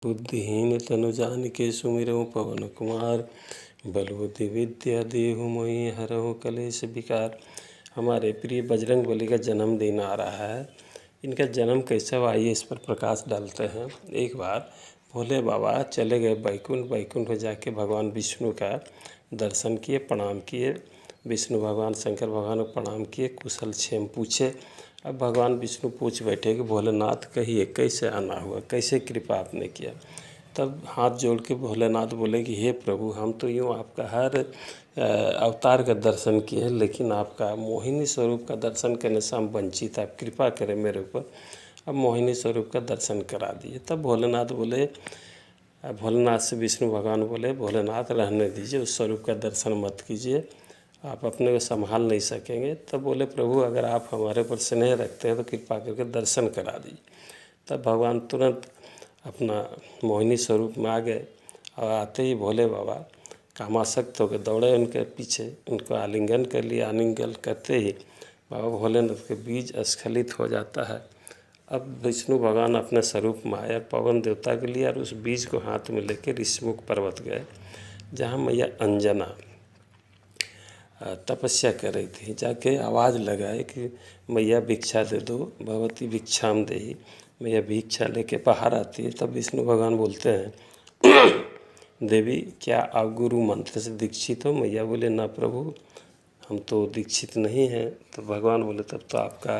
बुद्धिहीन तनु जानिके सुमिरहु पवन कुमार। बल बुद्धि विद्या देहु मोहि हरहु कलेश विकार। हमारे प्रिय बजरंग बली का जन्मदिन आ रहा है। इनका जन्म कैसा हुआ, आइए इस पर प्रकाश डालते हैं। एक बार भोले बाबा चले गए बैकुंठ में जाके भगवान विष्णु का दर्शन किए, प्रणाम किए। विष्णु भगवान शंकर भगवान को प्रणाम किए, कुशल क्षेम पूछे। अब भगवान विष्णु पूछ बैठे कि भोलेनाथ कहिए कैसे आना हुआ, कैसे कृपा आपने किया। तब हाथ जोड़ के भोलेनाथ बोले कि हे प्रभु, हम तो यूँ आपका हर अवतार का दर्शन किए, लेकिन आपका मोहिनी स्वरूप का दर्शन करने से हम वंचित, आप कृपा करें मेरे ऊपर, अब मोहिनी स्वरूप का दर्शन करा दिए। तब भोलेनाथ से विष्णु भगवान बोले, भोलेनाथ रहने दीजिए, उस स्वरूप का दर्शन मत कीजिए, आप अपने को संभाल नहीं सकेंगे। तब बोले प्रभु, अगर आप हमारे ऊपर स्नेह रखते हैं तो कृपा करके दर्शन करा दीजिए। तब भगवान तुरंत अपना मोहिनी स्वरूप में आ गए और आते ही भोले बाबा कामासक्त होकर दौड़े उनके पीछे, उनको आलिंगन कर लिया। आलिंगन करते ही बाबा भोलेनाथ के बीज स्खलित हो जाता है। अब विष्णु भगवान अपने स्वरूप में आए, पवन देवता के लिए, और उस बीज को हाथ में लेकर ऋषिमुख पर्वत गए, जहाँ मैया अंजना तपस्या कर रही थी। जाके आवाज़ लगाए कि मैया भिक्षा दे दो, भगवती भिक्षाम देही। मैया भिक्षा लेके बाहर आती है। तब विष्णु भगवान बोलते हैं देवी, क्या आप गुरु मंत्र से दीक्षित हो? मैया बोले ना प्रभु, हम तो दीक्षित नहीं हैं। तो भगवान बोले तब तो आपका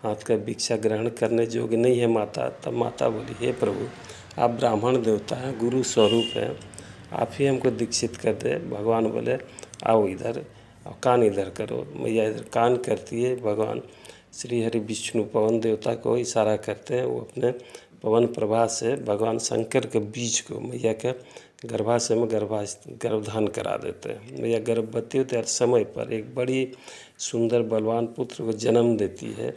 हाथ का भिक्षा ग्रहण करने योग्य नहीं है माता। तब माता बोली, हे प्रभु, आप ब्राह्मण देवता हैं, गुरु स्वरूप हैं, आप ही हमको दीक्षित कर दे। भगवान बोले आओ इधर, और कान इधर करो। मैया इधर कान करती है। भगवान श्री हरि विष्णु पवन देवता को इशारा करते हैं, वो अपने पवन प्रभा से भगवान शंकर के बीज को मैया के गर्भाशय में गर्भधान करा देते हैं। मैया गर्भवती होते हर समय पर एक बड़ी सुंदर बलवान पुत्र को जन्म देती है,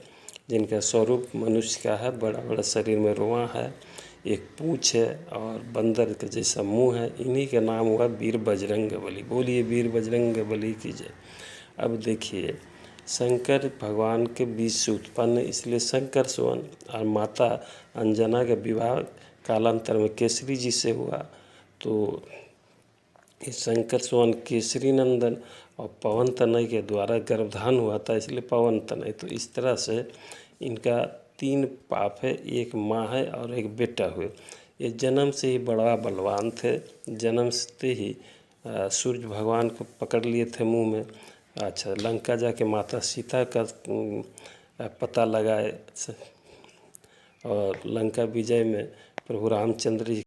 जिनका स्वरूप मनुष्य का है। बड़ा बड़ा शरीर में रोआं है, एक पूँछ है और बंदर के जैसा मुंह है। इन्हीं का नाम हुआ वीर बजरंग बली। बोलिए वीर बजरंग बली की जय। अब देखिए, शंकर भगवान के बीज से उत्पन्न, इसलिए शंकर सुवन, और माता अंजना का विवाह कालांतर में केसरी जी से हुआ। तो इस शंकर सुवन केसरी नंदन और पवन तनय के द्वारा गर्भधान हुआ था, इसलिए पवन तनय। तो इस तरह से इनका 3 पाप है, एक माँ है और एक बेटा हुए। ये जन्म से ही बड़ा बलवान थे। जन्म से ही सूर्य भगवान को पकड़ लिए थे मुंह में। अच्छा, लंका जाके माता सीता का पता लगाए और लंका विजय में प्रभु रामचंद्र जी